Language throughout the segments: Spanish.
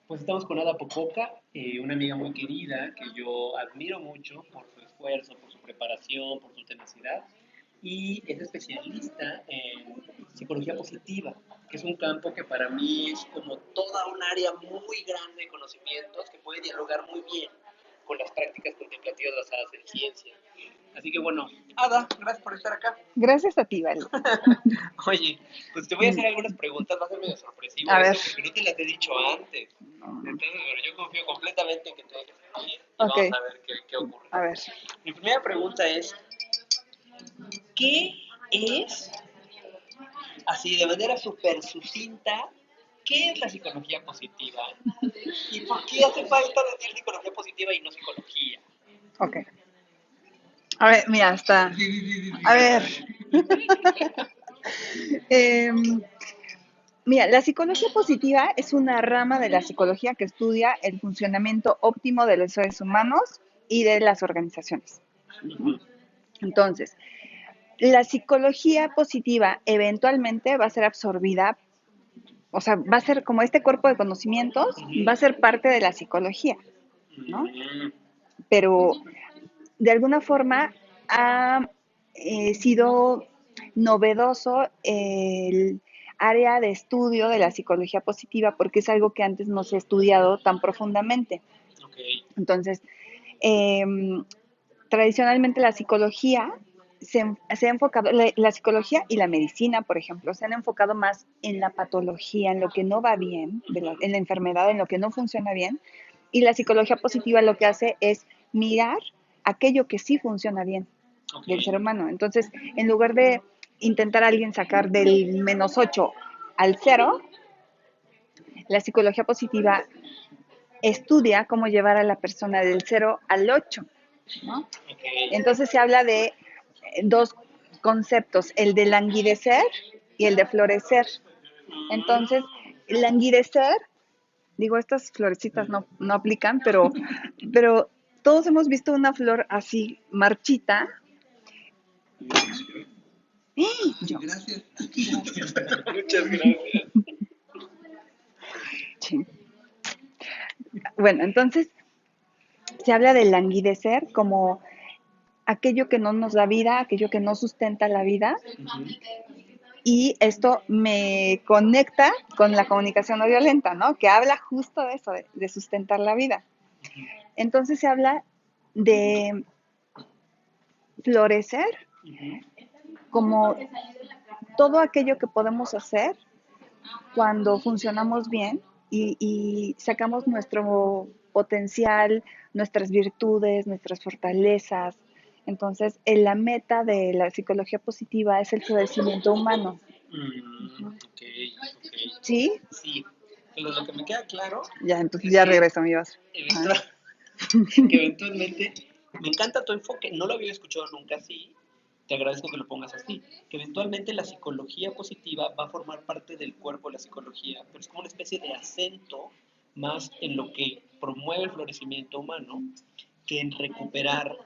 Pues estamos con Ada Popoca, una amiga muy querida que yo admiro mucho por su esfuerzo, por su preparación, por su tenacidad, y es especialista en psicología positiva, que es un campo que para mí es como toda un área muy grande de conocimientos que puede dialogar muy bien con las prácticas contemplativas basadas en ciencia. Así que bueno, Ada, gracias por estar acá. Gracias a ti, Vale. Oye, pues te voy a hacer algunas preguntas, va a ser medio sorpresivo A ver, eso, porque no te las he dicho antes. Entonces, bueno, yo confío completamente en que te dejes fluir y ok, vamos a ver qué ocurre. a ver. Mi primera pregunta es, ¿qué es, así de manera súper sucinta, qué es la psicología positiva? ¿Y por qué hace falta decir psicología positiva y no psicología? Ok. A ver, mira, está. Sí, sí, sí, sí, A sí, ver. gracias. em, Mira, la psicología positiva es una rama de la psicología que estudia el funcionamiento óptimo de los seres humanos y de las organizaciones. Ujú. Entonces, la psicología positiva eventualmente va a ser absorbida, o sea, va a ser como este cuerpo de conocimientos, va a ser parte de la psicología, ¿no? Mm, Pero de alguna forma ha sido novedoso el área de estudio de la psicología positiva porque es algo que antes no se ha estudiado tan profundamente. ok. Entonces, eh, tradicionalmente la psicología se ha enfocado, la psicología y la medicina, por ejemplo, se han enfocado más en la patología, en lo que no va bien, en la enfermedad, en lo que no funciona bien, y la psicología positiva lo que hace es mirar aquello que sí funciona bien Ok. del ser humano. Entonces, en lugar de intentar a alguien sacar del -8 al 0, la psicología positiva estudia cómo llevar a la persona del 0 al 8, ¿no? Ok. Entonces se habla de dos conceptos, el de languidecer y el de florecer. Mm, Entonces, languidecer, digo, estas florecitas no aplican, pero todos hemos visto una flor así marchita. ¡Ah! ay, Yo, gracias. gracias. Muchas gracias. Sí. Bueno, entonces se habla de languidecer como aquello que no nos da vida, aquello que no sustenta la vida, Ujú. y esto me conecta con la comunicación no violenta, ¿no? Que habla justo de eso, de sustentar la vida. Entonces se habla de florecer Ujú. como todo aquello que podemos hacer cuando funcionamos bien y sacamos nuestro potencial, nuestras virtudes, nuestras fortalezas. Entonces, la meta de la psicología positiva es el florecimiento humano. Ok, ok. ¿Sí? Sí, pero lo que me queda claro Ya, entonces es ya que, regreso a mi base. Ajá. eventual- que eventualmente, me encanta tu enfoque, no lo había escuchado nunca así, te agradezco que lo pongas así, que eventualmente la psicología positiva va a formar parte del cuerpo de la psicología, pero es como una especie de acento más en lo que promueve el florecimiento humano que en recuperar.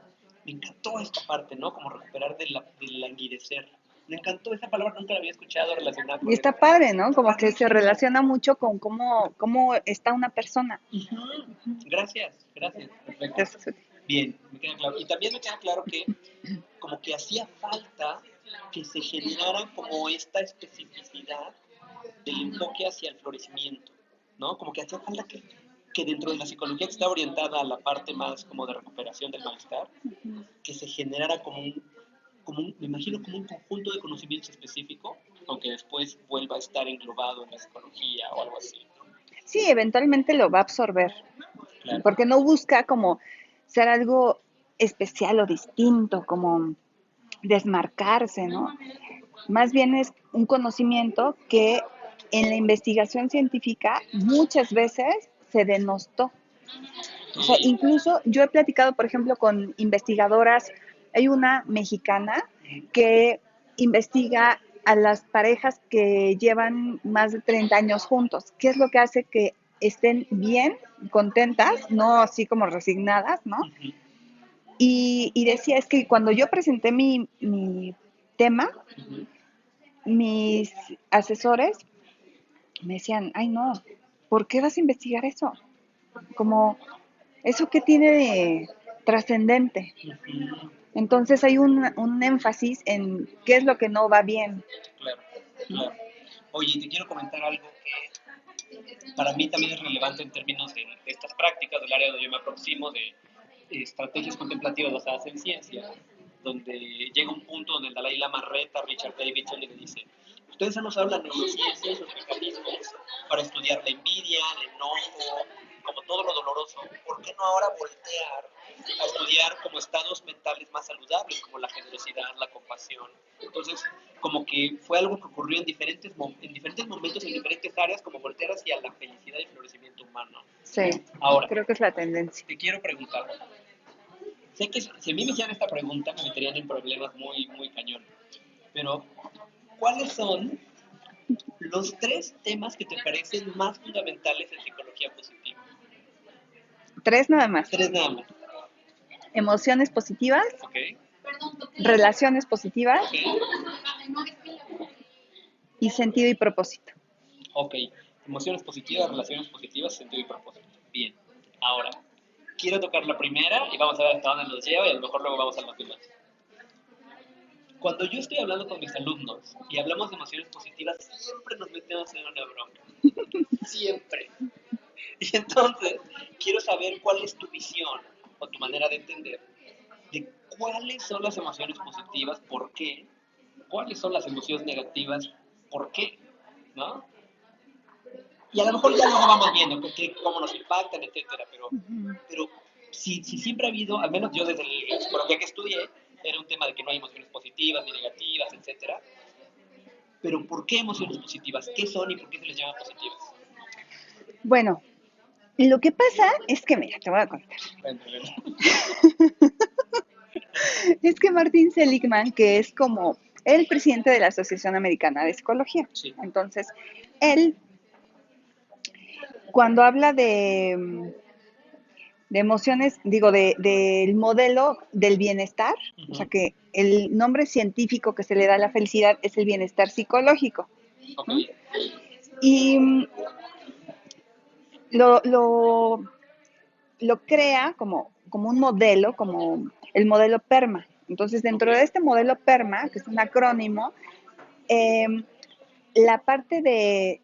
Me encantó esta parte, ¿no? Como recuperar del languidecer. Me encantó esa palabra, nunca la había escuchado relacionada Y con está esto. padre, ¿no? Está Como que se padrísimo. relaciona mucho con cómo está una persona. Ujú. Gracias, gracias, perfecto. Gracias a ti. Bien, me queda claro. Y también me queda claro que como que hacía falta que se generara como esta especificidad del enfoque hacia el florecimiento, ¿no? Como que hacía falta que dentro de la psicología que está orientada a la parte más como de recuperación del malestar, que se generara me imagino como un conjunto de conocimientos específico, aunque después vuelva a estar englobado en la psicología o algo así, ¿no? Sí, eventualmente lo va a absorber, Claro. porque no busca como ser algo especial o distinto, como desmarcarse, ¿no? Más bien es un conocimiento que en la investigación científica muchas veces se denostó. O sea, Ok. incluso yo he platicado, por ejemplo, con investigadoras, hay una mexicana que investiga a las parejas que llevan más de 30 años juntos. ¿Qué es lo que hace que estén bien, contentas, no así como resignadas, ¿no? Ujú. Y decía, es que cuando yo presenté mi tema, Ujú. mis asesores me decían, ay no, ¿por qué vas a investigar eso? Como, ¿eso qué tiene de trascendente? Ujú. Entonces hay un énfasis en qué es lo que no va bien. Claro, claro. Oye, te quiero comentar algo que para mí también es relevante en términos de estas prácticas del área donde yo me aproximo, de estrategias contemplativas basadas en ciencia, donde llega un punto donde el Dalai Lama reta a Richard Davidson y le dice, ustedes han usado la neurociencia y sus mecanismos para estudiar la envidia, el enojo, como todo lo doloroso, ¿por qué no ahora voltear a estudiar como estados mentales más saludables, como la generosidad, la compasión? Entonces, como que fue algo que ocurrió en diferentes momentos, en diferentes áreas, como voltear hacia la felicidad y el florecimiento humano. Sí, Ahora, creo que es la tendencia. te quiero preguntar, sé que si a mí me hicieran esta pregunta me meterían en problemas muy, muy cañón, pero ¿cuáles son los tres temas que te parecen más fundamentales en psicología positiva? Tres nada más. Tres nada más, Emociones positivas, ¿ok? relaciones positivas ¿Ok? y sentido y propósito. Ok, emociones positivas, relaciones positivas, sentido y propósito. Bien, ahora, quiero tocar la primera y vamos a ver hasta dónde nos lleva y a lo mejor luego vamos a los demás. Cuando yo estoy hablando con mis alumnos y hablamos de emociones positivas, siempre nos metemos en una bronca. Siempre. Y entonces, quiero saber cuál es tu visión o tu manera de entender de cuáles son las emociones positivas, por qué, cuáles son las emociones negativas, por qué, ¿no? Y a lo mejor ya luego vamos viendo cómo nos impactan, etcétera, pero si siempre ha habido, al menos yo desde la psicología que estudié, era un tema de que no hay emociones positivas ni negativas, etcétera. Pero ¿por qué emociones positivas? ¿Qué son y por qué se les llama positivas? Bueno, lo que pasa es que, mira, te voy a contar. Es que Martin Seligman, que es como el presidente de la Asociación Americana de Psicología, Sí. entonces, él, cuando habla de emociones, digo, del modelo del bienestar, o sea que el nombre científico que se le da a la felicidad es el bienestar psicológico. Ok. ¿No? Y lo, lo, lo crea como un modelo, como el modelo PERMA. Entonces, dentro de este modelo PERMA, que es un acrónimo, eh, la parte de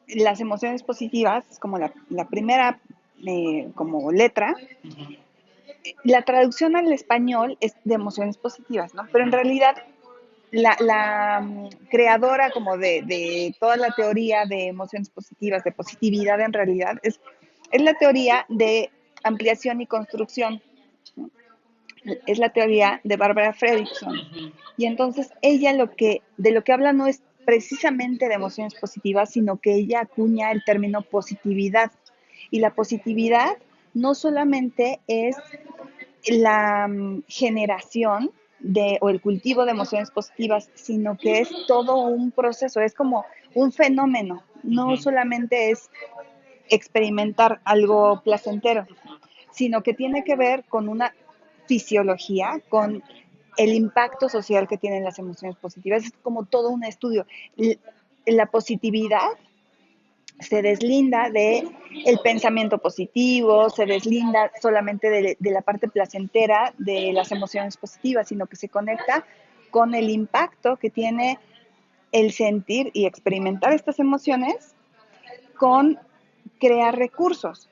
las emociones positivas, es como la primera como letra, Ujú. la traducción al español es de emociones positivas, ¿no? Pero en realidad la creadora como de toda la teoría de emociones positivas, de positividad en realidad, es la teoría de ampliación y construcción. ¿No? Es la teoría de Barbara Fredrickson. Y entonces ella de lo que habla no es precisamente de emociones positivas, sino que ella acuña el término positividad. Y la positividad no solamente es la generación o el cultivo de emociones positivas, sino que es todo un proceso, es como un fenómeno, no solamente es experimentar algo placentero, sino que tiene que ver con una fisiología, con el impacto social que tienen las emociones positivas. Es como todo un estudio. La positividad se deslinda de el pensamiento positivo, se deslinda solamente de la parte placentera de las emociones positivas, sino que se conecta con el impacto que tiene el sentir y experimentar estas emociones con crear recursos,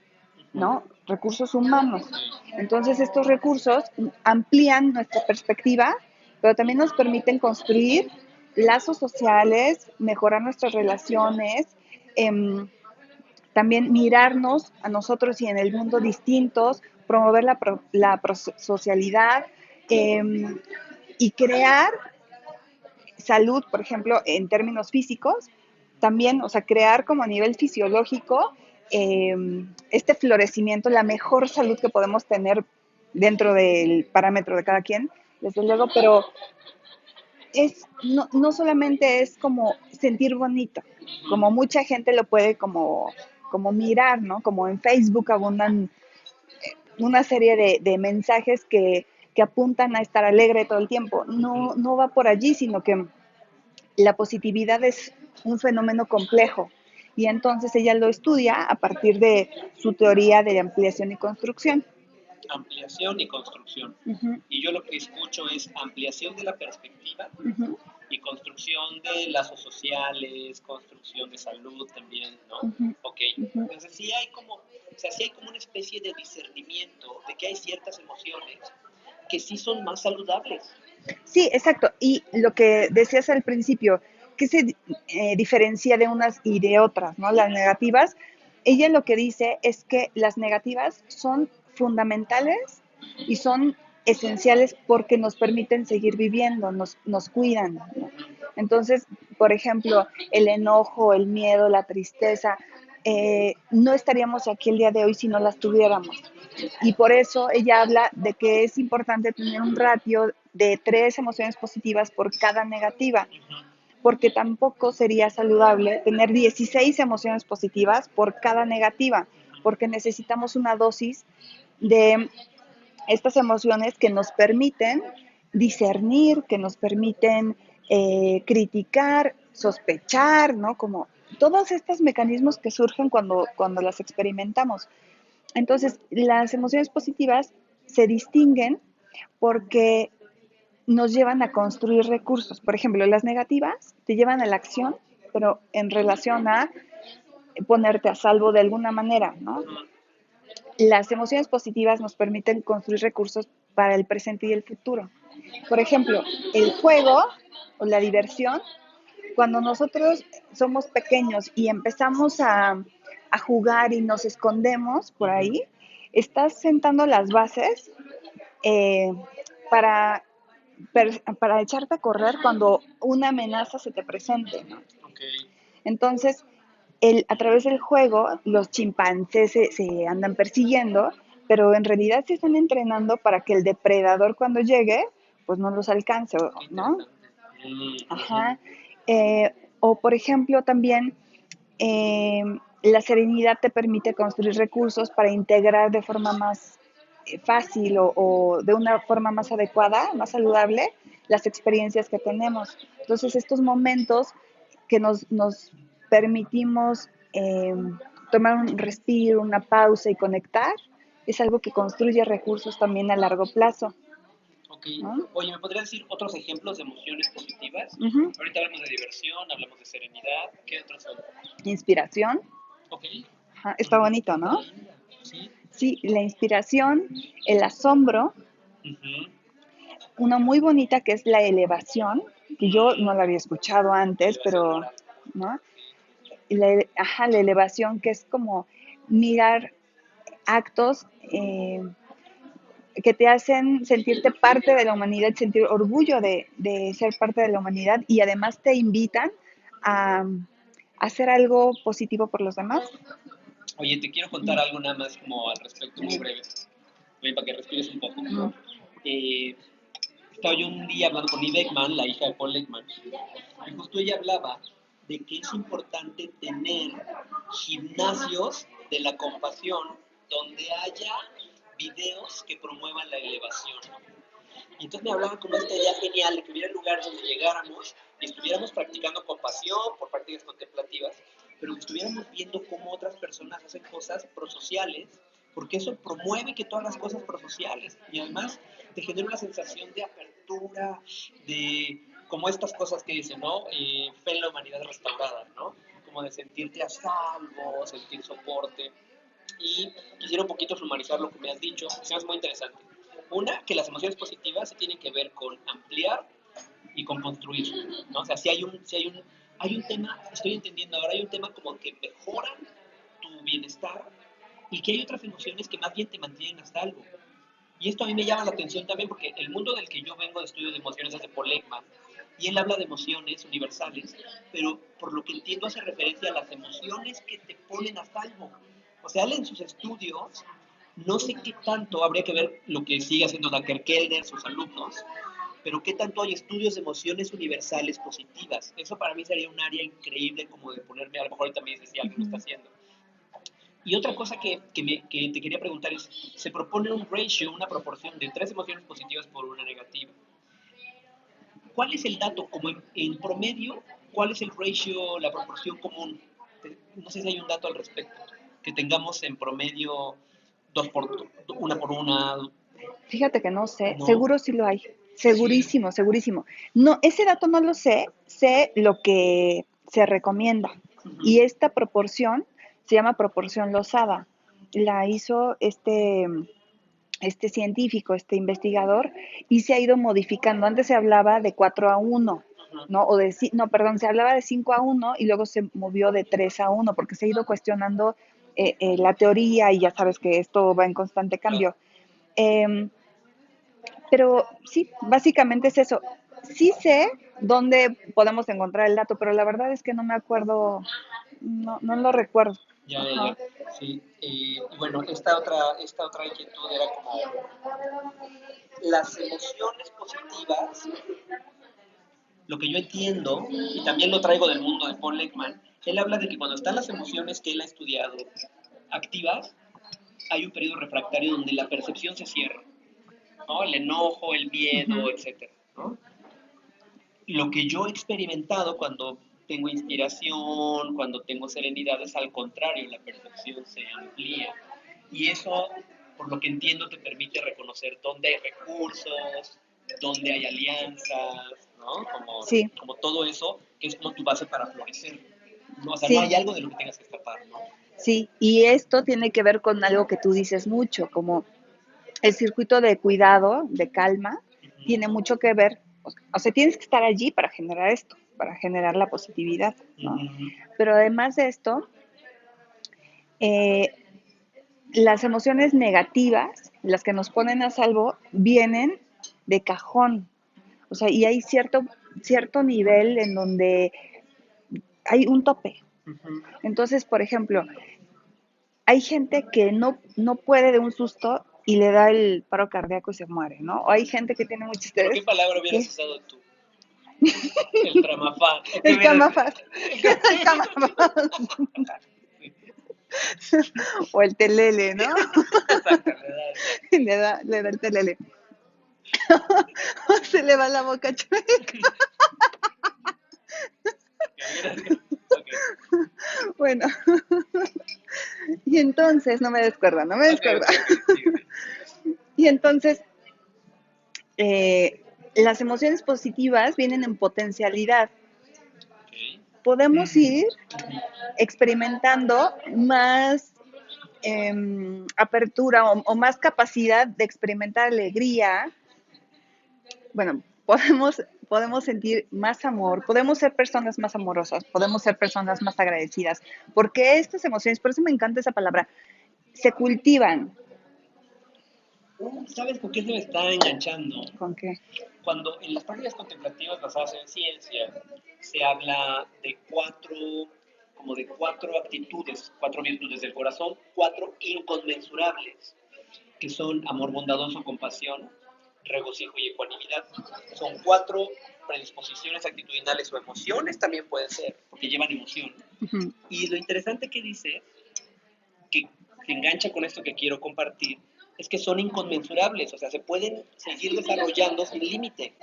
¿no? Recursos humanos. Entonces estos recursos amplían nuestra perspectiva, pero también nos permiten construir lazos sociales, mejorar nuestras relaciones, eh, también mirarnos a nosotros y en el mundo distintos, promover la socialidad eh, y crear salud, por ejemplo, en términos físicos, también, o sea, crear como a nivel fisiológico eh, este florecimiento, la mejor salud que podemos tener dentro del parámetro de cada quien, desde luego, pero no solamente es como sentir bonito, como mucha gente lo puede como mirar, ¿no? Como en Facebook abundan una serie de mensajes que apuntan a estar alegre todo el tiempo. No va por allí, sino que la positividad es un fenómeno complejo Y entonces ella lo estudia a partir de su teoría de ampliación y construcción. Ampliación y construcción. Ujú, Y yo lo que escucho es ampliación de la perspectiva ujú, y construcción de lazos sociales, construcción de salud también, ¿no? ujú, Ok. ujú. Entonces sí hay como, o sea, sí hay como una especie de discernimiento de que hay ciertas emociones que sí son más saludables. Sí, exacto. Y lo que decías al principio, que se diferencia de unas y de otras, ¿no? Las negativas, ella lo que dice es que las negativas son fundamentales y son esenciales porque nos permiten seguir viviendo, nos cuidan, ¿no? Entonces, por ejemplo, el enojo, el miedo, la tristeza, no estaríamos aquí el día de hoy si no las tuviéramos. Y por eso ella habla de que es importante tener un ratio de 3 emociones positivas por cada negativa, porque tampoco sería saludable tener 16 emociones positivas por cada negativa, porque necesitamos una dosis de estas emociones que nos permiten discernir, que nos permiten criticar, sospechar, ¿no? Como todos estos mecanismos que surgen cuando las experimentamos. Entonces, las emociones positivas se distinguen porque nos llevan a construir recursos. Por ejemplo, las negativas te llevan a la acción, pero en relación a ponerte a salvo de alguna manera, ¿no? Las emociones positivas nos permiten construir recursos para el presente y el futuro. Por ejemplo, el juego o la diversión, cuando nosotros somos pequeños y empezamos a jugar y nos escondemos por ahí, estás sentando las bases eh, para, para echarte a correr cuando una amenaza se te presente, ¿no? Ok. Entonces, a través del juego, los chimpancés se andan persiguiendo, pero en realidad se están entrenando para que el depredador cuando llegue, pues no los alcance, Qué ¿no? interesante. Ujú. Ajá. O por ejemplo, también eh, la serenidad te permite construir recursos para integrar de forma más fácil o de una forma más adecuada, más saludable, las experiencias que tenemos. Entonces, estos momentos que nos permitimos tomar un respiro, una pausa y conectar, es algo que construye recursos también a largo plazo, Ok. ¿no? Oye, ¿me podrías decir otros ejemplos de emociones positivas? Ujú. Ahorita hablamos de diversión, hablamos de serenidad. ¿Qué otros son? Inspiración, Ok. ajá, está bonito, Está ¿no? linda. Sí. Sí, la inspiración, el asombro, Ujú. una muy bonita que es la elevación, que yo no la había escuchado antes, Elevación pero, moral. ¿no? Ajá, la elevación que es como mirar actos que te hacen sentirte parte de la humanidad, sentir orgullo de ser parte de la humanidad y además te invitan a hacer algo positivo por los demás. Oye, te quiero contar algo nada más como al respecto, muy breve, para que respires un poco. Eh, Estaba yo un día hablando con Eve Ekman, la hija de Paul Ekman, y justo ella hablaba de que es importante tener gimnasios de la compasión donde haya videos que promuevan la elevación. Y entonces me hablaban como esta idea genial de que hubiera lugares donde llegáramos y estuviéramos practicando compasión por prácticas contemplativas, pero que estuviéramos viendo cómo otras personas hacen cosas prosociales, porque eso promueve que tú hagas cosas prosociales y además te genera una sensación de apertura, de como estas cosas que dicen, ¿no? Fe en la humanidad restaurada, ¿no? Como de sentirte a salvo, sentir soporte. Y quisiera un poquito sumarizar lo que me has dicho, que se me hace muy interesante. Una, que las emociones positivas se tienen que ver con ampliar y con construir, ¿no? O sea, hay un tema, estoy entendiendo ahora, hay un tema como que mejoran tu bienestar y que hay otras emociones que más bien te mantienen a salvo. Y esto a mí me llama la atención también porque el mundo del que yo vengo de estudio de emociones es de Paul Ekman, y él habla de emociones universales, pero por lo que entiendo hace referencia a las emociones que te ponen a salvo. O sea, él en sus estudios, no sé qué tanto, habría que ver lo que sigue haciendo Daker Kelder, sus alumnos, pero qué tanto hay estudios de emociones universales positivas. Eso para mí sería un área increíble como de ponerme, a lo mejor ahorita me dices si alguien lo está haciendo. Y otra cosa que te quería preguntar es, se propone un ratio, una proporción de 3 emociones positivas por una negativa. ¿Cuál es el dato, como en promedio, cuál es el ratio, la proporción común? no sé si hay un dato al respecto, que tengamos en promedio dos por, una por una, Fíjate que no sé, ¿no? seguro sí lo hay, Sí. segurísimo, segurísimo. No, ese dato no lo sé, sé lo que se recomienda. Ujú, Y esta proporción se llama proporción Lozada. La hizo este científico, este investigador, y se ha ido modificando. Antes se hablaba de 4-1, ujú, ¿no? No, perdón, se hablaba de 5-1 y luego se movió de 3-1 porque se ha ido cuestionando la teoría y ya sabes que esto va en constante claro. cambio. Eh, pero sí, básicamente es eso. Sí sé dónde podemos encontrar el dato, pero la verdad es que no me acuerdo, no, no lo recuerdo. Ya, ya, Ajá. ya. Sí. Y bueno, esta otra inquietud era como las emociones positivas, lo que yo entiendo, y también lo traigo del mundo de Paul Ekman, él habla de que cuando están las emociones que él ha estudiado activas, hay un periodo refractario donde la percepción se cierra, ¿no? El enojo, el miedo, Ujú. etcétera, ¿no? Lo que yo he experimentado cuando tengo inspiración, cuando tengo serenidad, es al contrario, la percepción se amplía. Y eso, por lo que entiendo, te permite reconocer dónde hay recursos, dónde hay alianzas, ¿no? Sí, Como todo eso, que es como tu base para florecer. ¿No? O sea, no sí, hay algo de lo que tengas que escapar, ¿no? sí. Y esto tiene que ver con algo que tú dices mucho, como el circuito de cuidado, de calma, tiene Uh mucho que ver, o sea, tienes que estar allí para generar esto, para generar la positividad, -huh, ¿no? uh -huh. Pero además de esto, eh, las emociones negativas, las que nos ponen a salvo, vienen de cajón. O sea, y hay cierto nivel en donde hay un tope. Uh -huh. Entonces, por ejemplo, hay gente que no puede de un susto y le da el paro cardíaco y se muere, ¿no? O hay gente que tiene mucho ¿Pero qué estrés. palabra hubieras Que usado tú? El tramafán. ¿O qué el hubieras camafaz, el camafaz, o el telele, ¿no? Exacto, le da el... Le da el telele. Se le va la boca chueca. Que hubieras... Ok, Bueno, y entonces, no me descuerda, no me ok, descuerda. ok, ok, sígueme. Y entonces, eh, las emociones positivas vienen en potencialidad. Ok. Podemos ir Ujú. experimentando más apertura o más capacidad de experimentar alegría. Bueno, podemos sentir más amor, podemos ser personas más amorosas, podemos ser personas más agradecidas, porque estas emociones, por eso me encanta esa palabra, se cultivan. ¿Sabes con qué se me está enganchando? ¿Con qué? Cuando en las prácticas contemplativas basadas en ciencia se habla de como de cuatro actitudes, cuatro virtudes del corazón, cuatro inconmensurables, que son amor bondadoso, compasión, regocijo y ecuanimidad. Son cuatro predisposiciones actitudinales o emociones también pueden ser, porque llevan emoción. Ujú. Y lo interesante que dice, que se engancha con esto que quiero compartir, es que son inconmensurables, o sea, se pueden seguir desarrollando sin límite.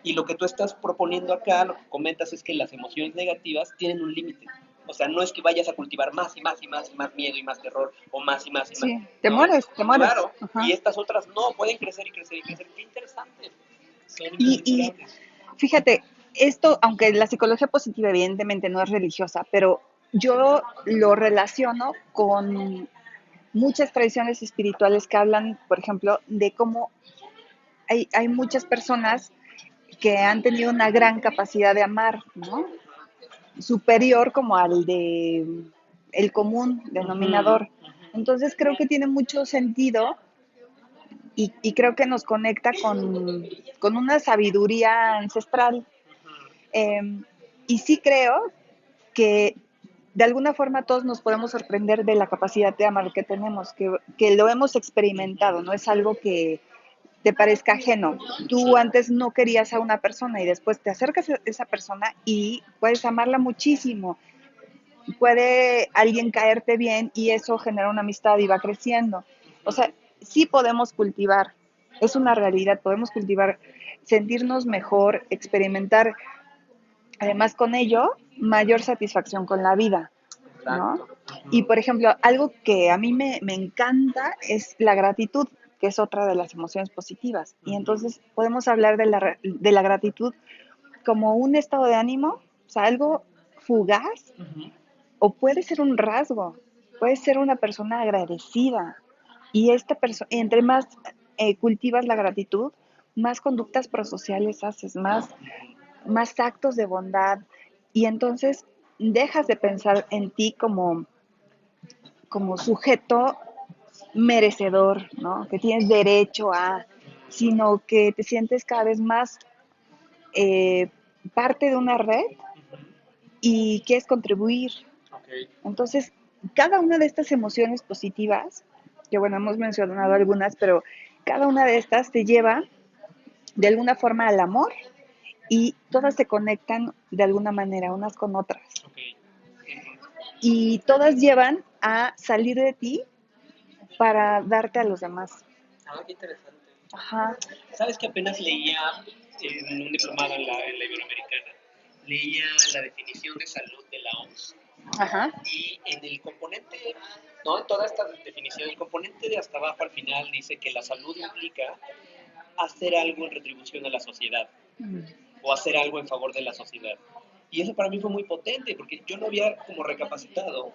Y lo que tú estás proponiendo acá, lo que comentas es que las emociones negativas tienen un límite. O sea, no es que vayas a cultivar más y más y más y más miedo y más terror, o más y más y más, Sí, te ¿no? mueres, te mueres. Claro, y Ajá. estas otras no, pueden crecer y crecer y crecer. Qué interesante. Son Y inconmensurables. fíjate, esto, aunque la psicología positiva evidentemente no es religiosa, pero yo lo relaciono con muchas tradiciones espirituales que hablan, por ejemplo, de cómo hay muchas personas que han tenido una gran capacidad de amar, ¿no? Superior como al de el común Ujú, denominador. ujú. Entonces creo que tiene mucho sentido y creo que nos conecta con una sabiduría ancestral. Eh, y sí creo que de alguna forma todos nos podemos sorprender de la capacidad de amar que tenemos, que lo hemos experimentado, no es algo que te parezca ajeno. Tú Sí, antes no querías a una persona y después te acercas a esa persona y puedes amarla muchísimo. Puede alguien caerte bien y eso genera una amistad y va creciendo. O sea, sí podemos cultivar, es una realidad, podemos cultivar, sentirnos mejor, experimentar, además con ello, mayor satisfacción con la vida. ¿no? Exacto. Y, Ujú, por ejemplo, algo que a mí me encanta es la gratitud, que es otra de las emociones positivas. Y ujú, entonces podemos hablar de la gratitud como un estado de ánimo, o sea, algo fugaz, ujú. o puede ser un rasgo, puede ser una persona agradecida. Y esta persona, entre más cultivas la gratitud, más conductas prosociales haces, más actos de bondad. Y entonces dejas de pensar en ti como sujeto merecedor, ¿no? Que tienes derecho a, sino que te sientes cada vez más eh, parte de una red Ujú. y quieres contribuir. Ok, Entonces, cada una de estas emociones positivas, que bueno, hemos mencionado algunas, pero cada una de estas te lleva de alguna forma al amor y todas se conectan de alguna manera unas con otras. ok. Ujú. Y todas llevan a salir de ti para darte a los demás. Ah, qué interesante. Ajá, ¿Sabes que apenas leía en un diplomado en la Iberoamericana? Leía la definición de salud de la OMS ajá. y en el componente, ¿no? En toda esta definición, el componente de hasta abajo al final dice que la salud implica hacer algo en retribución a la sociedad Mm. o hacer algo en favor de la sociedad. Y eso para mí fue muy potente porque yo no había como recapacitado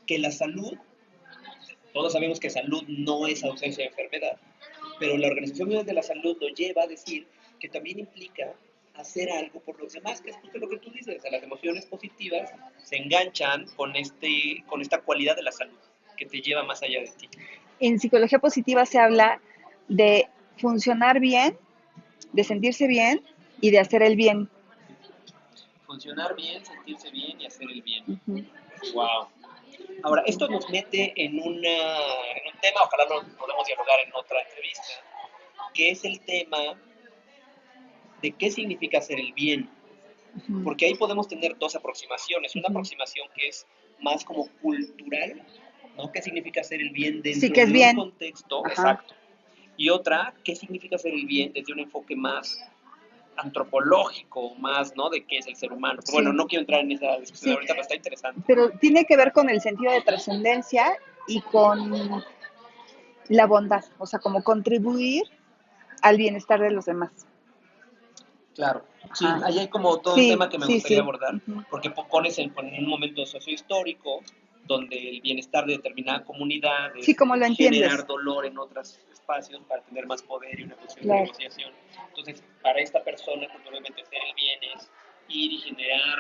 que la salud, todos sabemos que salud no es ausencia de enfermedad, pero la Organización Mundial de la Salud lo lleva a decir que también implica hacer algo por los demás, que es justo lo que tú dices, o sea, las emociones positivas se enganchan con esta cualidad de la salud, que te lleva más allá de ti. En psicología positiva se habla de funcionar bien, de sentirse bien y de hacer el bien. Funcionar bien, sentirse bien y hacer el bien. Ujú. Wow. Ahora, esto nos mete en un tema, ojalá lo podamos dialogar en otra entrevista, que es el tema de qué significa hacer el bien. Ujú. Porque ahí podemos tener dos aproximaciones. Una Ujú. aproximación que es más como cultural, ¿no? ¿Qué significa hacer el bien Sí dentro que es de un bien. contexto Ajá. exacto? Y otra, ¿qué significa hacer el bien desde un enfoque más antropológico, más, ¿no? De qué es el ser humano? Bueno, Sí, no quiero entrar en esa discusión sí. ahorita, pero está interesante. Pero tiene que ver con el sentido de trascendencia y con la bondad, o sea, como contribuir al bienestar de los demás. Claro, sí, Ajá. ahí hay como todo un Sí, tema que me sí, gustaría sí. abordar, Ujú. porque pones en un momento sociohistórico donde el bienestar de determinada comunidad Sí, es como lo generar entiendes. dolor en otros espacios para tener más poder y una posición de Claro. negociación. Entonces, para esta persona, culturalmente, hacer el bien es ir y generar,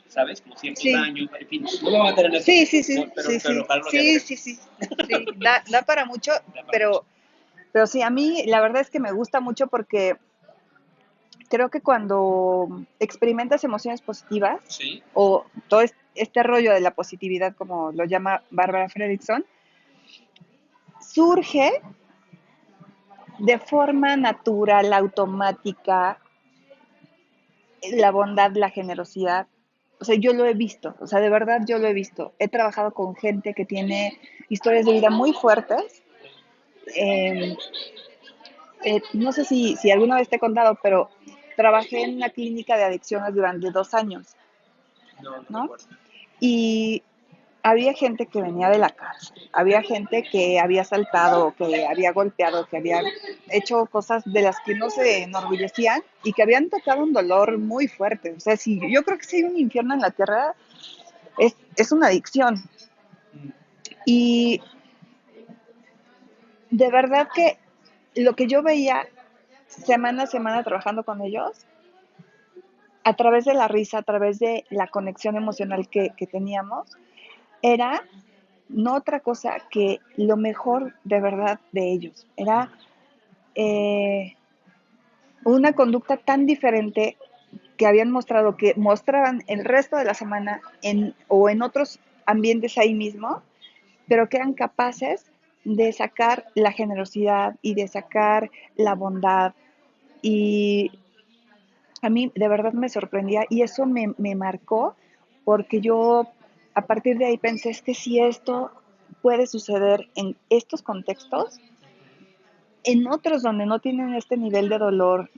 ¿sabes? Como ciertos Sí, daños, en fin, no me voy a meter en eso, sí, sí, sí, ¿no? sí, Pero sí, ojalá lo sí, dialoguemos. sí, sí, sí, da para mucho, Da para mucho. pero, pero sí, a mí la verdad es que me gusta mucho porque creo que cuando experimentas emociones positivas Sí, o todo este rollo de la positividad, como lo llama Barbara Fredrickson, surge de forma natural, automática, la bondad, la generosidad. O sea, yo lo he visto, o sea, de verdad yo lo he visto. He trabajado con gente que tiene historias de vida muy fuertes. Eh, no sé si alguna vez te he contado, pero trabajé en una clínica de adicciones durante 2 años, no, no ¿no? recuerdo. Y había gente que venía de la cárcel, había gente que había saltado, que había golpeado, que había hecho cosas de las que no se enorgullecían y que habían tocado un dolor muy fuerte. O sea, si yo creo que si hay un infierno en la tierra, es una adicción. Mm, Y de verdad que lo que yo veía semana a semana trabajando con ellos, a través de la risa, a través de la conexión emocional que teníamos, era no otra cosa que lo mejor de verdad de ellos. Era mm, eh, una conducta tan diferente que habían mostrado, que mostraban el resto de la semana o en otros ambientes ahí mismo, pero que eran capaces de sacar la generosidad y de sacar la bondad. Y a mí de verdad me sorprendía y eso me marcó porque yo a partir de ahí pensé, es que si esto puede suceder en estos contextos, en otros donde no tienen este nivel de dolor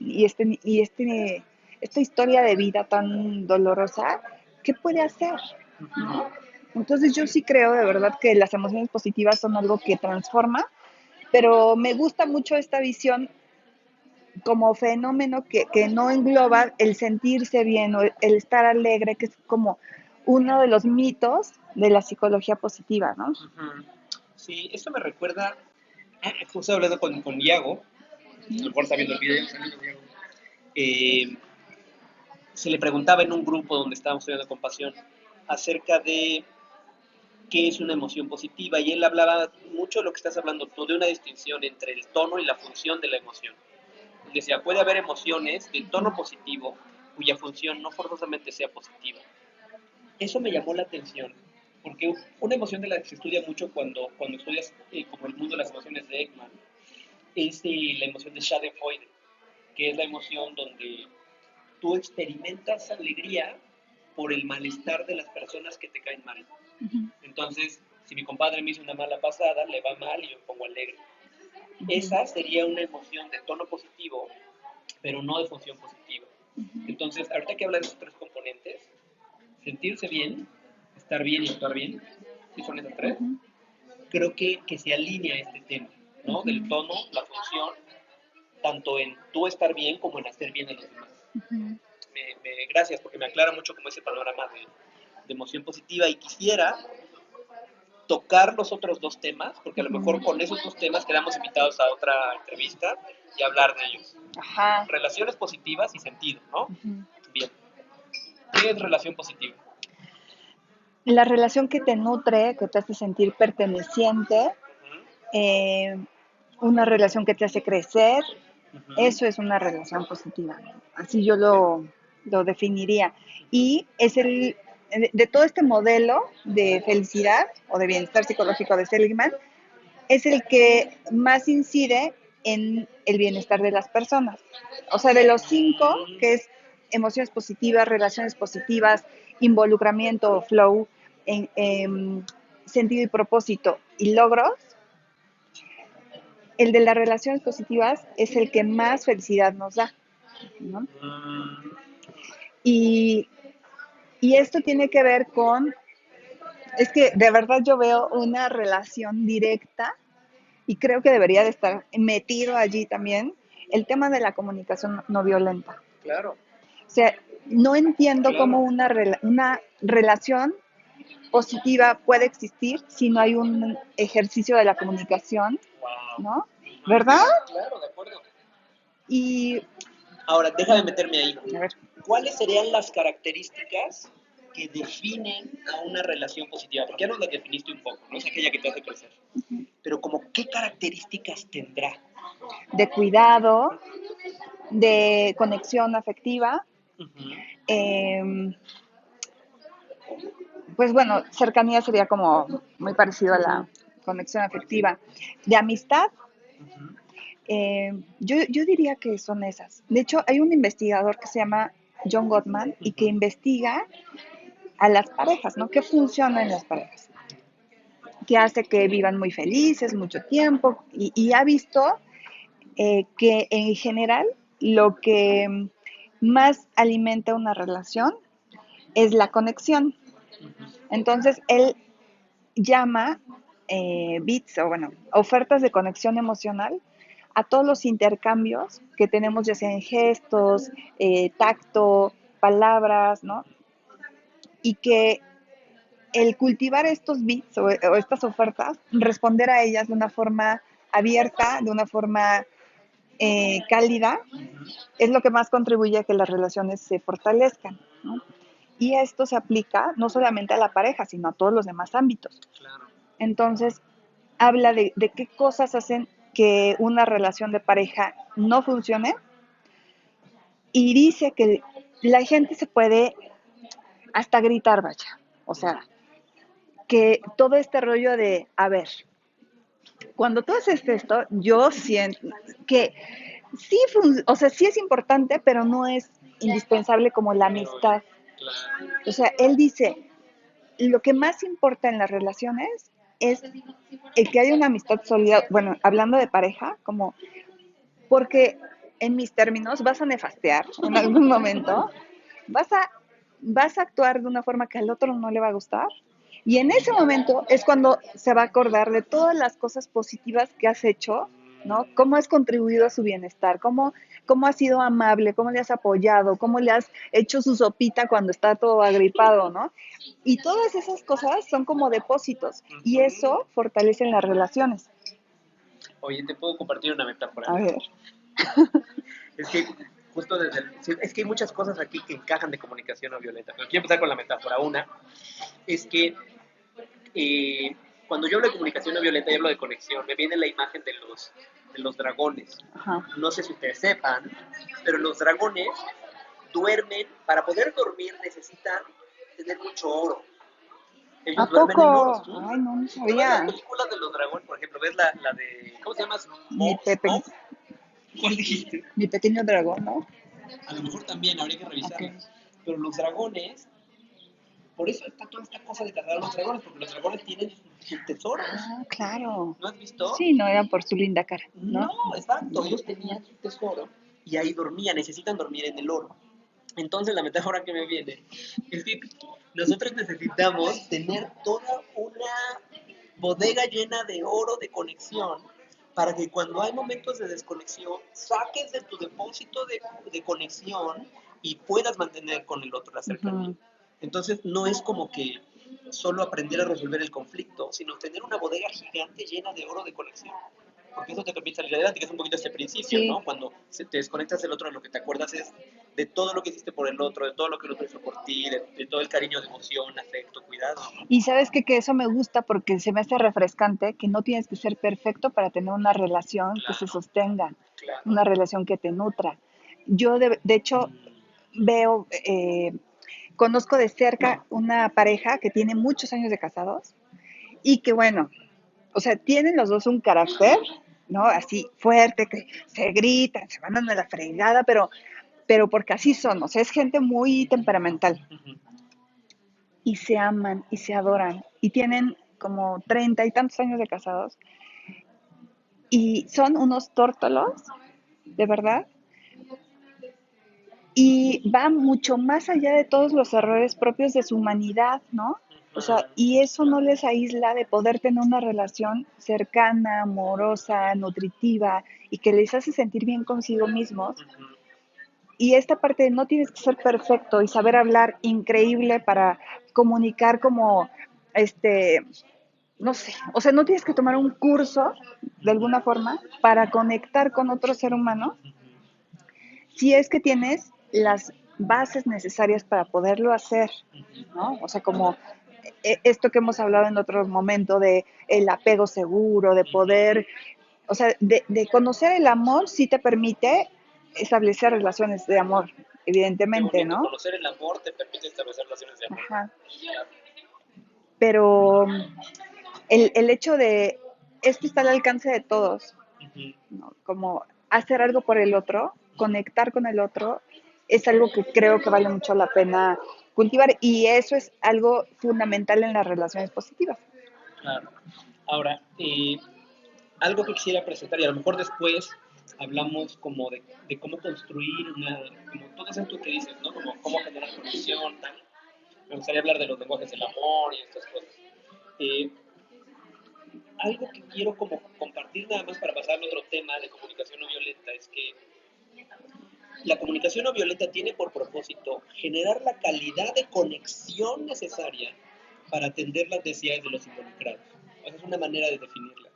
esta historia de vida tan dolorosa, ¿qué puede hacer? ujú, ¿No? Entonces yo sí creo de verdad que las emociones positivas son algo que transforma, pero me gusta mucho esta visión como fenómeno que no engloba el sentirse bien o el estar alegre, que es como uno de los mitos de la psicología positiva, ¿no? Ujú. Sí, esto me recuerda, justo hablando con Iago, a lo mejor está viendo el video, saludos, Iago. Eh, Se le preguntaba en un grupo donde estábamos estudiando compasión acerca de qué es una emoción positiva y él hablaba mucho de lo que estás hablando tú, de una distinción entre el tono y la función de la emoción. Él decía, puede haber emociones de tono positivo cuya función no forzosamente sea positiva. Eso me llamó la atención, porque una emoción de la que se estudia mucho cuando estudias como el mundo de las emociones de Ekman es la emoción de Schadenfreude, que es la emoción donde tú experimentas alegría por el malestar de las personas que te caen mal. Entonces, si mi compadre me hizo una mala pasada, le va mal y yo me pongo alegre. Esa sería una emoción de tono positivo, pero no de función positiva. Entonces, ahorita que hablas de esos tres componentes, sentirse bien, estar bien y actuar bien, si son esas tres, creo que se alinea este tema, ¿no? Del tono, la función, tanto en tú estar bien como en hacer bien a los demás. Gracias, porque me aclara mucho como ese panorama de emoción positiva y quisiera tocar los otros dos temas, porque a lo mejor con esos dos temas quedamos invitados a otra entrevista y hablar de ellos. Ajá. Relaciones positivas y sentido, ¿no? Bien. ¿Qué es relación positiva? La relación que te nutre, que te hace sentir perteneciente, eh, una relación que te hace crecer, eso es una relación positiva. Así yo lo definiría. Y es de todo este modelo de felicidad o de bienestar psicológico de Seligman, es el que más incide en el bienestar de las personas. O sea, de los 5, que es emociones positivas, relaciones positivas, involucramiento, flow, sentido y propósito y logros, el de las relaciones positivas es el que más felicidad nos da, ¿no? Y, y esto tiene que ver con, es que de verdad yo veo una relación directa y creo que debería de estar metido allí también el tema de la comunicación no violenta. Claro. O sea, no entiendo cómo una relación positiva puede existir si no hay un ejercicio de la comunicación, Wow. ¿no? ¿Verdad? Claro, de acuerdo. Y, Ahora, déjame meterme ahí. a ver, ¿Cuáles serían las características que definen a una relación positiva? Porque ya nos las definiste un poco, no es aquella que te hace crecer. Pero como, ¿qué características tendrá? de cuidado, de conexión afectiva, Ujú, eh, pues bueno, cercanía sería como muy parecido a la conexión afectiva, de amistad. ujú, Yo diría que son esas. De hecho, hay un investigador que se llama John Gottman y que ujú. investiga a las parejas, ¿no? ¿Qué funciona en las parejas? ¿Qué hace que vivan muy felices mucho tiempo? Y ha visto que en general lo que más alimenta una relación es la conexión. Entonces, él llama bits o bueno, ofertas de conexión emocional a todos los intercambios que tenemos, ya sea en gestos, tacto, palabras, ¿no? Y que el cultivar estos bits o estas ofertas, responder a ellas de una forma abierta, de una forma cálida, es lo que más contribuye a que las relaciones se fortalezcan, ¿no? Y esto se aplica no solamente a la pareja, sino a todos los demás ámbitos. Claro. Entonces, habla de qué cosas hacen que una relación de pareja no funcione y dice que la gente se puede hasta gritar, vaya. O sea, que todo este rollo de, a ver, cuando tú haces esto, yo siento que sí, o sea, sí es importante, pero no es indispensable como la amistad. Claro. O sea, él dice, lo que más importa en las relaciones es el que haya una amistad sólida, bueno, hablando de pareja, como porque en mis términos vas a nefastear en algún momento, vas a, vas a actuar de una forma que al otro no le va a gustar Y en ese momento es cuando se va a acordar de todas las cosas positivas que has hecho, ¿no? Cómo has contribuido a su bienestar, cómo has sido amable, cómo le has apoyado, cómo le has hecho su sopita cuando está todo agripado, ¿no? Y todas esas cosas son como depósitos y Ujú. eso fortalece las relaciones. Oye, te puedo compartir una metáfora. A ver, Es que justo desde sí, es que hay muchas cosas aquí que encajan de comunicación no violenta. Pero quiero empezar con la metáfora. Una es que eh, cuando yo hablo de comunicación no violenta y hablo de conexión, me viene la imagen de los dragones. ajá. No sé si ustedes sepan, pero los dragones duermen, para poder dormir necesitan tener mucho oro. ¿A Ellos duermen en oro, poco? ¿sí? Ay, no, no Cuando ves las sabía. películas de los dragones, por ejemplo, ves la de, ¿cómo se llama? Mi, pepe, Smoke. ¿Cuál dijiste? mi pequeño dragón, ¿no? A lo mejor también habría que Ok. revisarla. Pero los dragones, por eso está toda esta cosa de cargar a los dragones, porque los dragones tienen sus tesoros. Ah, claro. ¿No has visto? Sí, no era por su linda cara, ¿no? No, exacto. Ellos tenían su tesoro y ahí dormían, necesitan dormir en el oro. Entonces la metáfora que me viene es que nosotros necesitamos tener toda una bodega llena de oro de conexión para que cuando hay momentos de desconexión saques de tu depósito de conexión y puedas mantener con el otro la cercanía. Ujú. Entonces no es como que solo aprender a resolver el conflicto, sino tener una bodega gigante llena de oro de conexión. Porque eso te permite salir adelante, que es un poquito este principio, Sí. ¿no? Cuando te desconectas del otro, lo que te acuerdas es de todo lo que hiciste por el otro, de todo lo que el otro hizo por ti, de todo el cariño, de emoción, afecto, cuidado. Y sabes qué? Que eso me gusta porque se me hace refrescante, que no tienes que ser perfecto para tener una relación que se Claro, sostenga, claro. una relación que te nutra. Yo, de hecho, veo, conozco de cerca una pareja que tiene muchos años de casados y que, bueno, o sea, tienen los dos un carácter, ¿no? Así fuerte, que se gritan, se mandan a la fregada, pero porque así son, o sea, es gente muy temperamental Ujú. y se aman y se adoran y tienen como 30 y tantos años de casados y son unos tórtolos, de verdad, y va mucho más allá de todos los errores propios de su humanidad, ¿no? O sea, Ujú. y eso no les aísla de poder tener una relación cercana, amorosa, nutritiva y que les hace sentir bien consigo mismos. Ujú. Y esta parte de no tienes que ser perfecto y saber hablar increíble para comunicar como, este, no sé, o sea, no tienes que tomar un curso de alguna forma para conectar con otro ser humano si es que tienes las bases necesarias para poderlo hacer, ¿no? O sea, como esto que hemos hablado en otro momento de el apego seguro, de Ujú. poder, o sea, de conocer el amor sí te permite establecer relaciones de amor, Qué evidentemente, bonito. ¿no? Conocer el amor te permite establecer relaciones de amor. Ajá. Pero el hecho de esto está al alcance de todos, Ujú. ¿no? Como hacer algo por el otro, conectar con el otro, es algo que creo que vale mucho la pena cultivar y eso es algo fundamental en las relaciones positivas. Claro. Ahora, algo que quisiera presentar, y a lo mejor después hablamos como de cómo construir una, como todo esto que dices, ¿no? Como cómo generar conexión, tal. Me gustaría hablar de los lenguajes del amor y estas cosas. Eh, Algo que quiero como compartir nada más para pasar a otro tema de comunicación no violenta es que la comunicación no violenta tiene por propósito generar la calidad de conexión necesaria para atender las necesidades de los involucrados. Esa es una manera de definirla.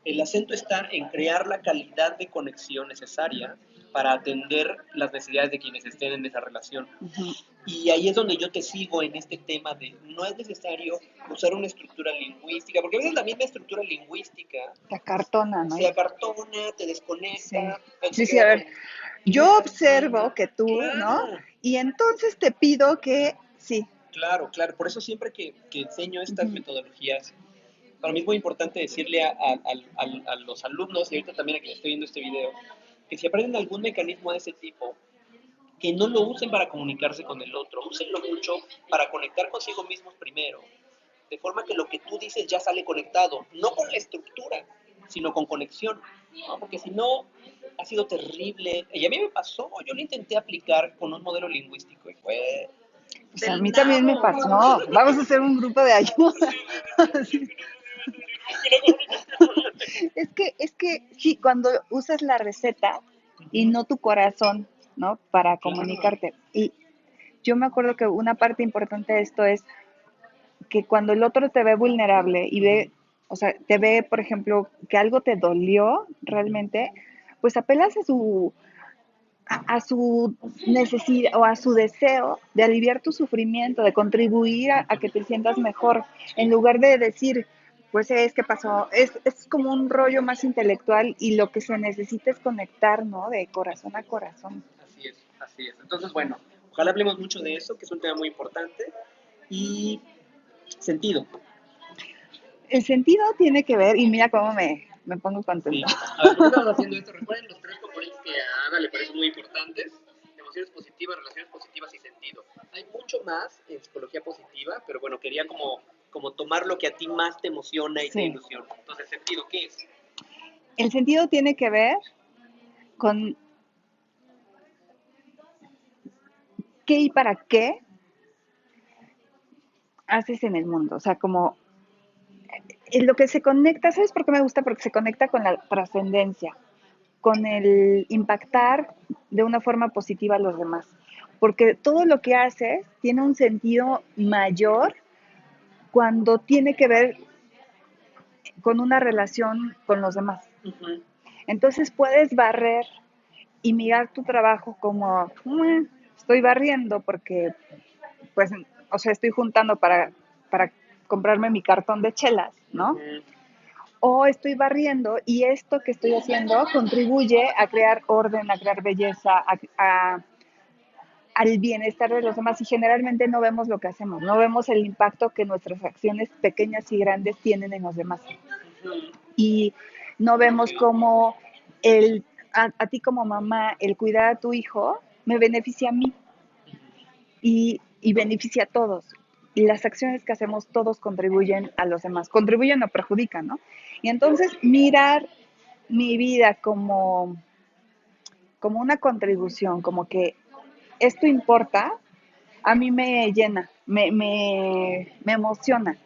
El acento está en crear la calidad de conexión necesaria para atender las necesidades de quienes estén en esa relación. Ujú. Y ahí es donde yo te sigo en este tema de no es necesario usar una estructura lingüística, porque a veces la misma estructura lingüística Te acartona, ¿no? se acartona, te Sí, desconecta, él se sí, sí, queda a con... ver, yo observo que tú, ¿no? Claro, Y entonces te pido que, sí, claro, claro. Por eso siempre que enseño estas ujú, metodologías, para mí es muy importante decirle a los alumnos, y ahorita también a quienes estoy viendo este video, que si aprenden algún mecanismo de ese tipo, que no lo usen para comunicarse con el otro, úsenlo mucho para conectar consigo mismos primero, de forma que lo que tú dices ya sale conectado, no con la estructura, sino con conexión, ¿no? Porque si no, ha sido terrible, y a mí me pasó, yo lo intenté aplicar con un modelo lingüístico y fue Pues a del mí también me nabo. pasó. Vamos a hacer un grupo de ayuda. Sí. Es que sí, cuando usas la receta y Ujú, no tu corazón, ¿no? Para claro. comunicarte. Y yo me acuerdo que una parte importante de esto es que cuando el otro te ve vulnerable y ve, o sea, te ve, por ejemplo, que algo te dolió Ujú, realmente, pues apelas a su necesidad o a su deseo de aliviar tu sufrimiento, de contribuir a que te sientas mejor, en sí, lugar de decir, pues es que pasó, es como un rollo más intelectual y lo que se necesita es conectar, ¿no? De corazón a corazón. así es, así es. Entonces, bueno, ojalá hablemos mucho de eso, que es un tema muy importante. Y sentido, El sentido tiene que ver, y mira cómo me pongo contenta. sí. A ver, ¿por qué estamos haciendo esto? Recuerden los tres componentes que a Ana le parecen muy importantes: emociones positivas, relaciones positivas y sentido. Hay mucho más en psicología positiva, pero bueno, quería como tomar lo que a ti más te emociona y te Sí. ilusiona. Entonces, sentido, ¿qué es? El sentido tiene que ver con qué y para qué haces en el mundo. O sea, como en lo que se conecta, ¿sabes por qué me gusta? Porque se conecta con la trascendencia, con el impactar de una forma positiva a los demás. Porque todo lo que haces tiene un sentido mayor cuando tiene que ver con una relación con los demás. Ujú, Entonces puedes barrer y mirar tu trabajo como, estoy barriendo porque, pues, o sea, estoy juntando para comprarme mi cartón de chelas, ¿no? ujú, O estoy barriendo y esto que estoy haciendo contribuye a crear orden, a crear belleza, al bienestar de los demás y generalmente no vemos lo que hacemos, no vemos el impacto que nuestras acciones pequeñas y grandes tienen en los demás. ujú. Y no vemos Ok. cómo a ti como mamá el cuidar a tu hijo me beneficia a mí Ujú. y beneficia a todos. Y las acciones que hacemos todos contribuyen a los demás, contribuyen o perjudican, ¿no? Y entonces mirar mi vida como una contribución, como que esto importa, a mí me llena, me emociona.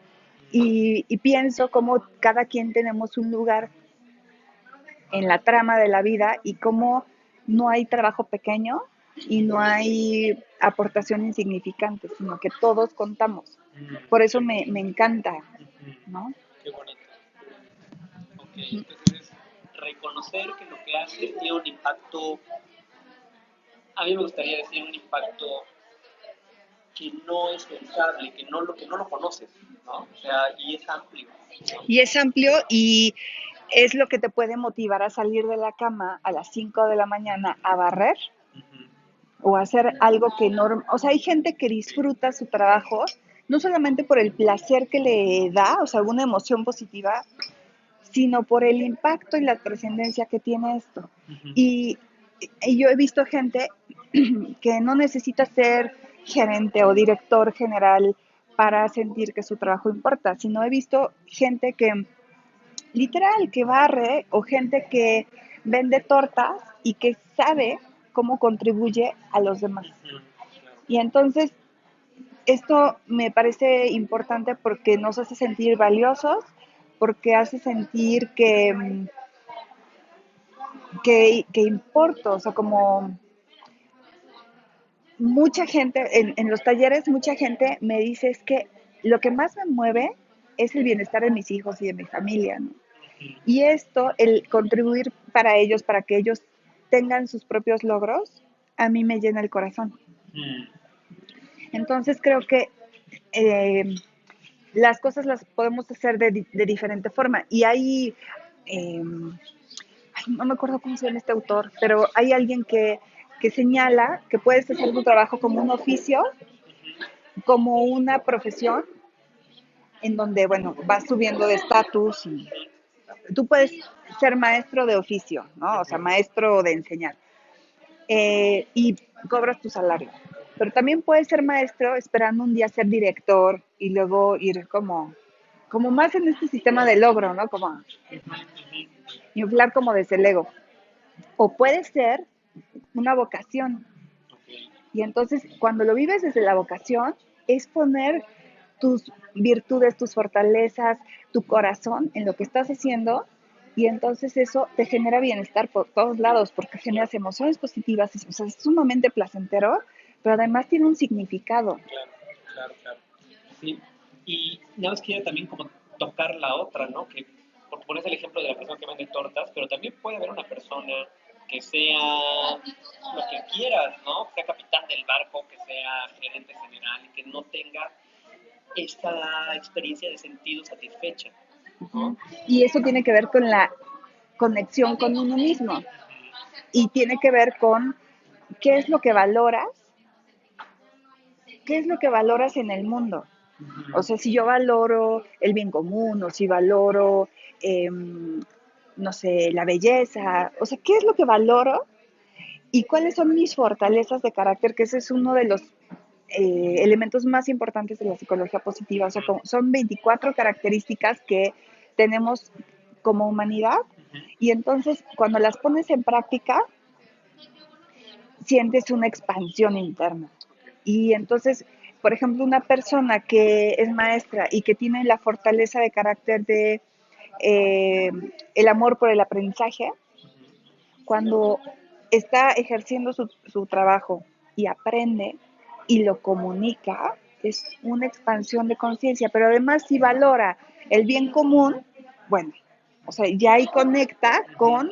Y pienso como cada quien tenemos un lugar en la trama de la vida y cómo no hay trabajo pequeño y no hay aportación insignificante, sino que todos contamos. Por eso me encanta, Ujú. ¿no? Qué bonito, qué bonito. Ok, entonces es reconocer que lo que haces tiene un impacto, a mí me gustaría decir un impacto que no es pensable, que no lo conoces, ¿no? O sea, y es amplio, ¿no? Y es amplio y es lo que te puede motivar a salir de la cama a las 5 de la mañana a barrer Ujú, o hacer algo que no... O sea, hay gente que sí. disfruta su trabajo no solamente por el placer que le da, o sea, alguna emoción positiva, sino por el impacto y la trascendencia que tiene esto. Ujú, Y, y yo he visto gente que no necesita ser gerente o director general para sentir que su trabajo importa, sino he visto gente que literal, que barre o gente que vende tortas y que sabe cómo contribuye a los demás. ujú, claro. Y entonces esto me parece importante porque nos hace sentir valiosos, porque hace sentir que importa, o sea, como mucha gente, en los talleres, mucha gente me dice es que lo que más me mueve es el bienestar de mis hijos y de mi familia, ¿no? Ujú, Y esto, el contribuir para ellos, para que ellos tengan sus propios logros, a mí me llena el corazón. ujú, Entonces creo que eh, las cosas las podemos hacer de diferente forma. Y hay, eh, no me acuerdo cómo se llama este autor, pero hay alguien que señala que puedes hacer tu trabajo como un oficio, ujú, como una profesión, en donde, bueno, vas subiendo de estatus y tú puedes ser maestro de oficio, ¿no? O sea, ujú, maestro de enseñar. Y cobras tu salario. Pero también puedes ser maestro esperando un día ser director y luego ir como más en este sistema de logro, ¿no? Como ujú, ujú. inflar como desde el ego. O puede ser una vocación. Ok. Y entonces, cuando lo vives desde la vocación, es poner tus virtudes, tus fortalezas, tu corazón en lo que estás haciendo y entonces eso te genera bienestar por todos lados porque generas emociones positivas, o sea, es sumamente placentero, pero además tiene un significado. Claro, claro, claro. Sí. Y nada más quiero también como tocar la otra, ¿no? Que, porque pones el ejemplo de la persona que vende tortas, pero también puede haber una persona que sea lo que quieras, ¿no? Que sea capitán del barco, que sea gerente general y que no tenga esta experiencia de sentido satisfecha, ¿no? Y eso tiene que ver con la conexión con uno mismo y tiene que ver con qué es lo que valoras, qué es lo que valoras en el mundo. O sea, si yo valoro el bien común o si valoro, no sé, la belleza, o sea, ¿qué es lo que valoro y cuáles son mis fortalezas de carácter? Que ese es uno de los elementos más importantes de la psicología positiva. O sea, son 24 características que tenemos como humanidad y entonces cuando las pones en práctica, sientes una expansión interna. Y entonces, por ejemplo, una persona que es maestra y que tiene la fortaleza de carácter de eh, el amor por el aprendizaje, cuando está ejerciendo su trabajo y aprende y lo comunica, es una expansión de conciencia, pero además si valora el bien común, bueno, o sea, ya ahí conecta con,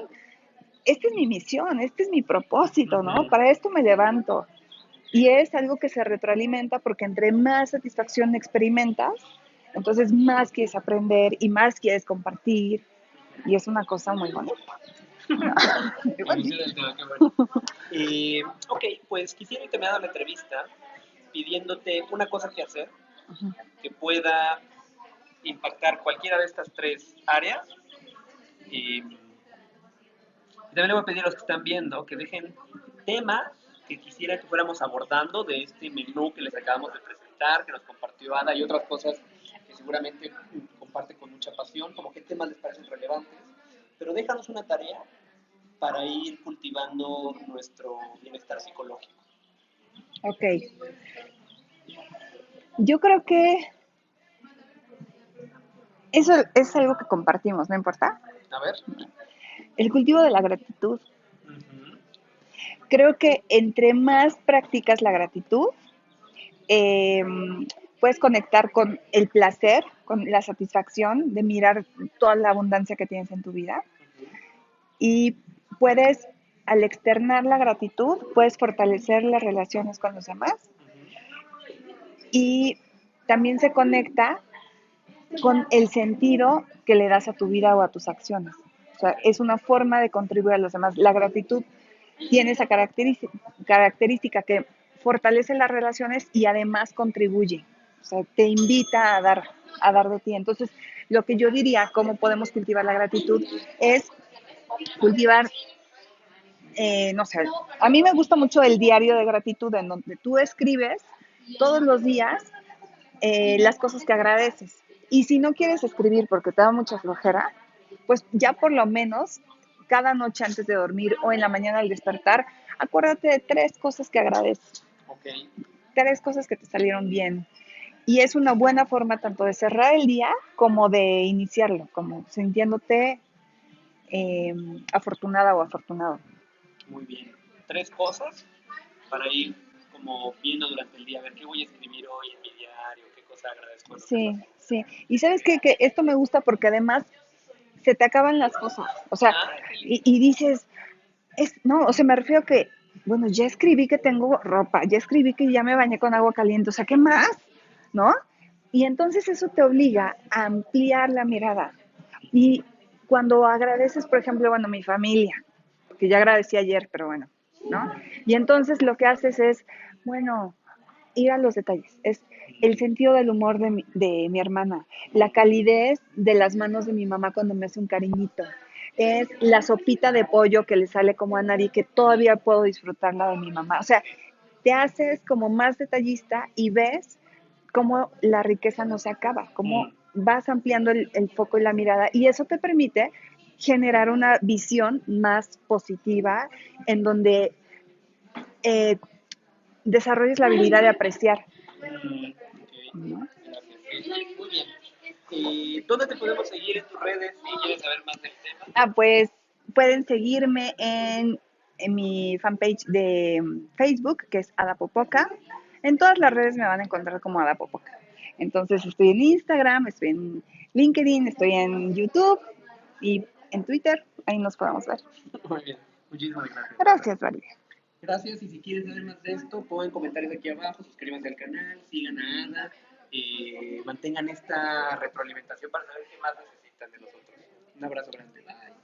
esta es mi misión, este es mi propósito, ¿no? Para esto me levanto. Y es algo que se retroalimenta porque entre más satisfacción experimentas, entonces más quieres aprender y más quieres compartir. Y es una cosa muy bonita. Ok, pues quisiera terminar la entrevista pidiéndote una cosa que hacer que pueda impactar cualquiera de estas tres áreas. Y también le voy a pedir a los que están viendo que dejen temas que quisiera que fuéramos abordando de este menú que les acabamos de presentar, que nos compartió Ada y otras cosas que seguramente comparte con mucha pasión, como qué temas les parecen relevantes. Pero déjanos una tarea para ir cultivando nuestro bienestar psicológico. Ok. Yo creo que eso es algo que compartimos, ¿no importa? A ver. El cultivo de la gratitud. Uh-huh. Creo que entre más practicas la gratitud, eh, puedes conectar con el placer, con la satisfacción de mirar toda la abundancia que tienes en tu vida. Y puedes, al externar la gratitud, puedes fortalecer las relaciones con los demás. Y también se conecta con el sentido que le das a tu vida o a tus acciones. O sea, es una forma de contribuir a los demás. La gratitud tiene esa característica que fortalece las relaciones y además contribuye. O sea, te invita a dar de ti. Entonces, lo que yo diría, cómo podemos cultivar la gratitud, es cultivar, no sé, a mí me gusta mucho el diario de gratitud, en donde tú escribes todos los días las cosas que agradeces. Y si no quieres escribir porque te da mucha flojera, pues ya por lo menos cada noche antes de dormir o en la mañana al despertar, acuérdate de 3 cosas que agradeces. Okay. 3 cosas que te salieron bien. Y es una buena forma tanto de cerrar el día como de iniciarlo, como sintiéndote afortunada o afortunado. Muy bien. 3 cosas para ir como viendo durante el día, a ver qué voy a escribir hoy en mi diario, qué cosa agradezco. Sí, sí. Y sabes qué? Que esto me gusta porque además se te acaban las cosas. O sea, y dices, no, o sea, me refiero a que, bueno, ya escribí que tengo ropa, ya escribí que ya me bañé con agua caliente, o sea, ¿qué más? ¿No? Y entonces eso te obliga a ampliar la mirada. Y cuando agradeces, por ejemplo, bueno, mi familia, que ya agradecí ayer, pero bueno, ¿no? Y entonces lo que haces es, bueno, ir a los detalles, es el sentido del humor de mi hermana, la calidez de las manos de mi mamá cuando me hace un cariñito, es la sopita de pollo que le sale como a Nari, que todavía puedo disfrutarla de mi mamá. O sea, te haces como más detallista y ves cómo la riqueza no se acaba, cómo vas ampliando el foco y la mirada y eso te permite generar una visión más positiva en donde desarrolles la habilidad de apreciar, Ok, ¿no? gracias. Sí, muy bien. ¿Dónde te podemos seguir en tus redes si quieres saber más del tema? Pues pueden seguirme en mi fanpage de Facebook, que es Adapopoca. En todas las redes me van a encontrar como Adapopoca. Entonces estoy en Instagram, estoy en LinkedIn, estoy en YouTube y en Twitter. Ahí nos podemos ver. Muy bien, muchísimas gracias, Bárbara. Gracias, Valeria. Gracias, y si quieren saber más de esto, pongan comentarios aquí abajo, suscríbanse al canal, sigan a Ada, mantengan esta retroalimentación para saber qué más necesitan de nosotros. Un abrazo grande, bye.